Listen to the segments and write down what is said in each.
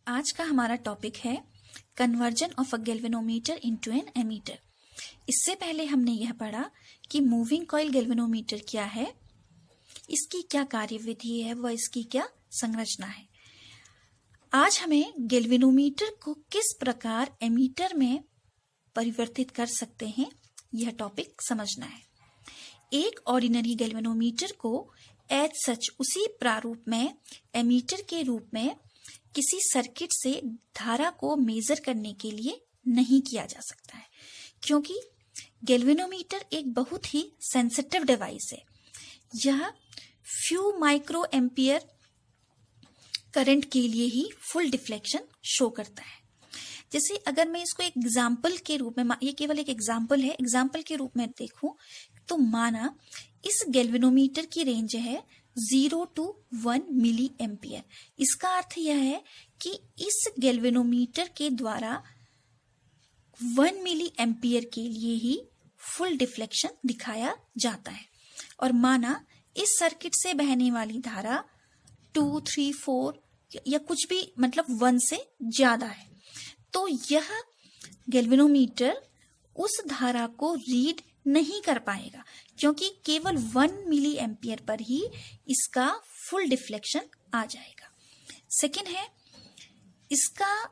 आज का हमारा टॉपिक है conversion of a galvanometer into an ammeter. इससे पहले हमने यह पढ़ा कि मूविंग कॉइल गैल्वेनोमीटर क्या है, इसकी क्या कार्यविधि है व इसकी क्या संरचना है। आज हमें गैल्वेनोमीटर को किस प्रकार एमीटर में परिवर्तित कर सकते हैं, यह टॉपिक समझना है। एक ऑर्डिनरी गैल्वेनोमीटर को एज सच उसी प्रारूप में एमीटर के रूप में किसी सर्किट से धारा को मेजर करने के लिए नहीं किया जा सकता है, क्योंकि गैल्वेनोमीटर एक बहुत ही सेंसिटिव डिवाइस है। यह फ्यू माइक्रो एम्पियर करंट के लिए ही फुल डिफ्लेक्शन शो करता है। जैसे अगर मैं इसको एक एग्जाम्पल के रूप में, ये केवल एक एग्जाम्पल है, एग्जाम्पल के रूप में देखूं तो माना इस गैल्वेनोमीटर की रेंज है 0 to 1 मिली एम्पियर। इसका अर्थ यह है कि इस गैल्वेनोमीटर के द्वारा 1 मिली एम्पियर के लिए ही फुल डिफ्लेक्शन दिखाया जाता है। और माना इस सर्किट से बहने वाली धारा 2, 3, 4 या कुछ भी मतलब 1 से ज्यादा है, तो यह गैल्वेनोमीटर उस धारा को रीड नहीं कर पाएगा, क्योंकि केवल 1 मिली एम्पियर पर ही इसका फुल डिफ्लेक्शन आ जाएगा। सेकेंड है, इसका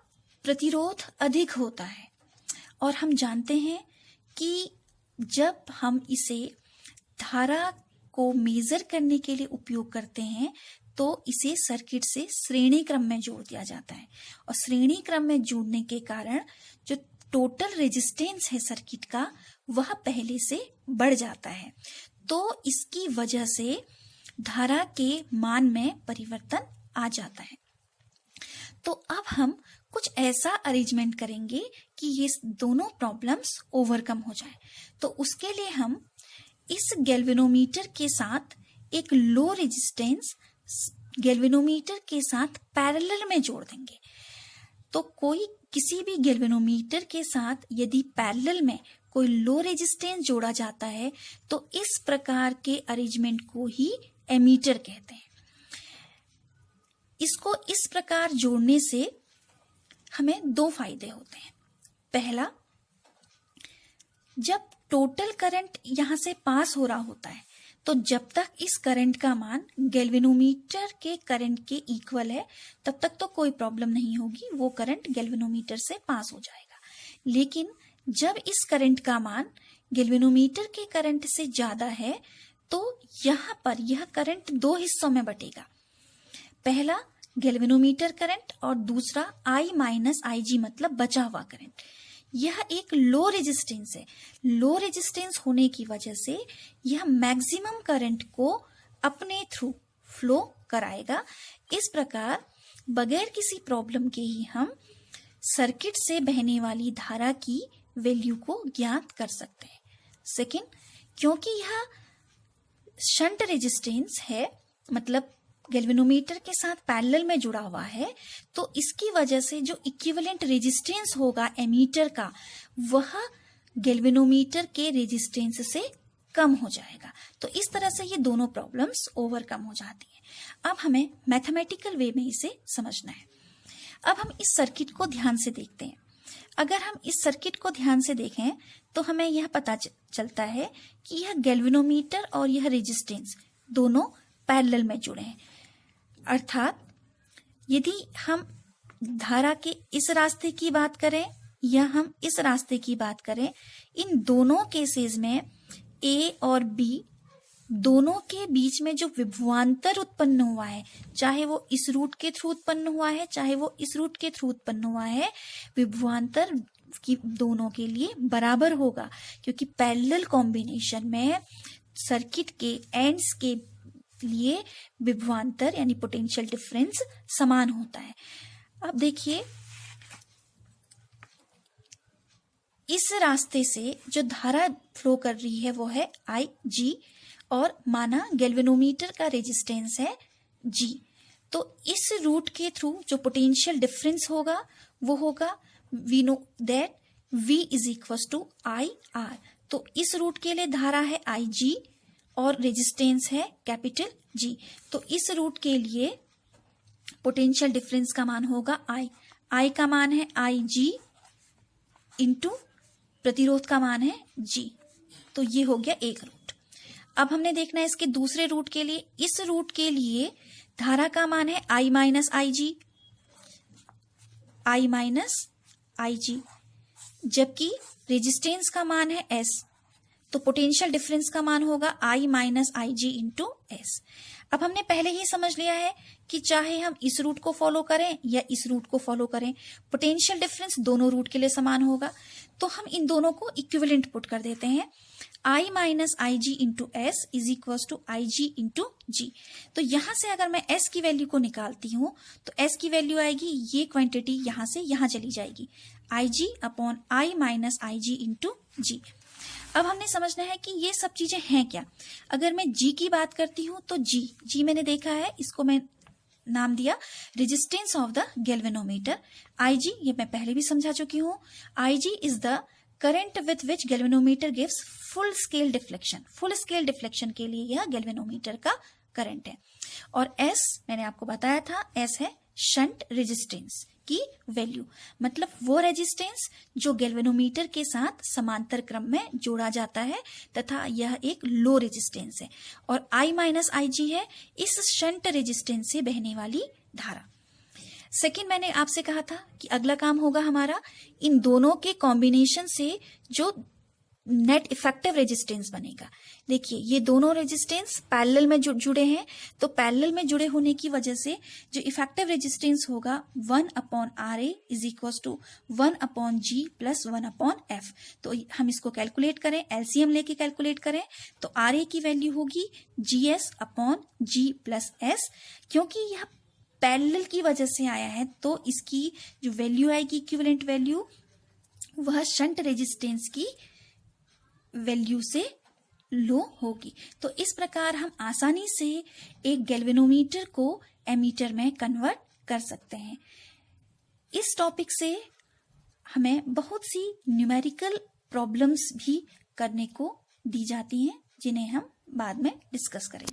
प्रतिरोध अधिक होता है और हम जानते हैं कि जब हम इसे धारा को मेजर करने के लिए उपयोग करते हैं तो इसे सर्किट से श्रेणी क्रम में जोड़ दिया जाता है, और श्रेणी क्रम में जोड़ने के कारण जो टोटल रेजिस्टेंस है सर्किट का वह पहले से बढ़ जाता है, तो इसकी वजह से धारा के मान में परिवर्तन आ जाता है। तो अब हम कुछ ऐसा अरेंजमेंट करेंगे कि ये दोनों प्रॉब्लम्स ओवरकम हो जाए। तो उसके लिए हम इस गैल्वेनोमीटर के साथ एक लो रेजिस्टेंस गैल्वेनोमीटर के साथ पैरेलल में जोड़ देंगे। तो किसी भी गैल्वेनोमीटर के साथ यदि पैरेलल में कोई लो रेजिस्टेंस जोड़ा जाता है तो इस प्रकार के अरेंजमेंट को ही एमीटर कहते हैं। इसको इस प्रकार जोड़ने से हमें दो फायदे होते हैं। पहला, जब टोटल करंट यहां से पास हो रहा होता है तो जब तक इस करंट का मान गैल्वेनोमीटर के करंट के इक्वल है तब तक तो कोई प्रॉब्लम नहीं होगी, वो करंट गैल्वेनोमीटर से पास हो जाएगा। लेकिन जब इस करंट का मान गैल्वेनोमीटर के करंट से ज्यादा है तो यहाँ पर यह करंट दो हिस्सों में बटेगा। पहला गैल्वेनोमीटर करंट और दूसरा I माइनस IG मतलब बचा हुआ करंट। यह एक लो रेजिस्टेंस है। लो रेजिस्टेंस होने की वजह से यह मैक्सिमम करंट को अपने थ्रू फ्लो कराएगा। इस प्रकार बगैर किसी प्रॉब्लम के ही हम सर्किट से बहने वाली धारा की वैल्यू को ज्ञात कर सकते हैं। सेकंड, क्योंकि यह शंट रेजिस्टेंस है, मतलब गैल्वेनोमीटर के साथ पैरेलल में जुड़ा हुआ है, तो इसकी वजह से जो इक्विवेलेंट रेजिस्टेंस होगा एमीटर का वह गैल्वेनोमीटर के रेजिस्टेंस से कम हो जाएगा। तो इस तरह से ये दोनों प्रॉब्लम्स ओवरकम हो जाती हैं। अब हमें मैथमेटिकल वे में इसे समझना है। अब हम इस सर्किट को ध्यान से देखते हैं। अगर हम इस सर्किट को ध्यान से देखें तो हमें यह पता चलता है कि यह गैल्वेनोमीटर और यह रेजिस्टेंस दोनों पैरेलल में जुड़े हैं। अर्थात यदि हम धारा के इस रास्ते की बात करें या हम इस रास्ते की बात करें, इन दोनों केसेस में A और B दोनों के बीच में जो विभवांतर उत्पन्न हुआ है, चाहे वो इस रूट के थ्रू उत्पन्न हुआ है चाहे वो इस रूट के थ्रू उत्पन्न हुआ है, विभवांतर की दोनों के लिए बराबर होगा, क्योंकि पैरेलल कॉम्बिनेशन में सर्किट के एंड्स के लिए विभवांतर यानी पोटेंशियल डिफरेंस समान होता है। अब देखिए, इस रास्ते से जो धारा फ्लो कर रही है वो है IG, और माना गैल्वेनोमीटर का रेजिस्टेंस है G। तो इस रूट के थ्रू जो पोटेंशियल डिफरेंस होगा वो होगा, we know that V is equal to IR। तो इस रूट के लिए धारा है IG और रेजिस्टेंस है कैपिटल G। तो इस रूट के लिए पोटेंशियल डिफरेंस का मान होगा I का मान है IG इंटू प्रतिरोध का मान है G। तो ये हो गया एक रूट। अब हमने देखना है इसके दूसरे रूट के लिए। इस रूट के लिए धारा का मान है I माइनस IG, जबकि रेजिस्टेंस का मान है S, तो पोटेंशियल डिफरेंस का मान होगा I minus IG into S। अब हमने पहले ही समझ लिया है कि चाहे हम इस रूट को फॉलो करें या इस रूट को फॉलो करें, पोटेंशियल डिफरेंस दोनों रूट के लिए समान होगा। तो हम इन दोनों को इक्विवेलेंट पुट कर देते हैं। I minus IG into S is equal to IG into G। तो यहां से अगर मैं S की वैल्यू को निकालती हूं तो S की वैल्यू आएगी, ये क्वांटिटी यहां से यहां चली जाएगी, IG upon I minus IG into G। अब हमने समझना है कि ये सब चीजें हैं क्या। अगर मैं G की बात करती हूं तो G मैंने देखा है, इसको मैं नाम दिया resistance of the galvanometer. IG ये मैं पहले भी समझा चुकी हूं। IG is the current with which galvanometer gives full scale deflection. Full scale deflection के लिए यह गैल्वेनोमीटर का करंट है। और S मैंने आपको बताया था, S है शंट रेजिस्टेंस की वैल्यू, मतलब वो रेजिस्टेंस जो गैल्वेनोमीटर के साथ समांतर क्रम में जोड़ा जाता है तथा यह एक लो रेजिस्टेंस है। और I माइनस IG है इस शंट रेजिस्टेंस से बहने वाली धारा। सेकेंड, मैंने आपसे कहा था कि अगला काम होगा हमारा इन दोनों के कॉम्बिनेशन से जो नेट इफेक्टिव रेजिस्टेंस बनेगा। देखिए ये दोनों रेजिस्टेंस पैरेलल में जुड़े हैं, तो पैरेलल में जुड़े होने की वजह से जो इफेक्टिव रेजिस्टेंस होगा 1 upon RA is equal to 1 upon G plus 1 upon F। तो हम इसको कैलकुलेट करें, एलसीएम लेके कैलकुलेट करें तो RA की वैल्यू होगी GS upon G plus S। क्योंकि यह पैरेलल की वजह से आया है तो इसकी जो वैल्यू आएगी इक्विवेलेंट वैल्यू, वह शंट रेजिस्टेंस की वैल्यू से लो होगी। तो इस प्रकार हम आसानी से एक गैल्वेनोमीटर को एमीटर में कन्वर्ट कर सकते हैं। इस टॉपिक से हमें बहुत सी न्यूमेरिकल प्रॉब्लम्स भी करने को दी जाती हैं, जिन्हें हम बाद में डिस्कस करेंगे।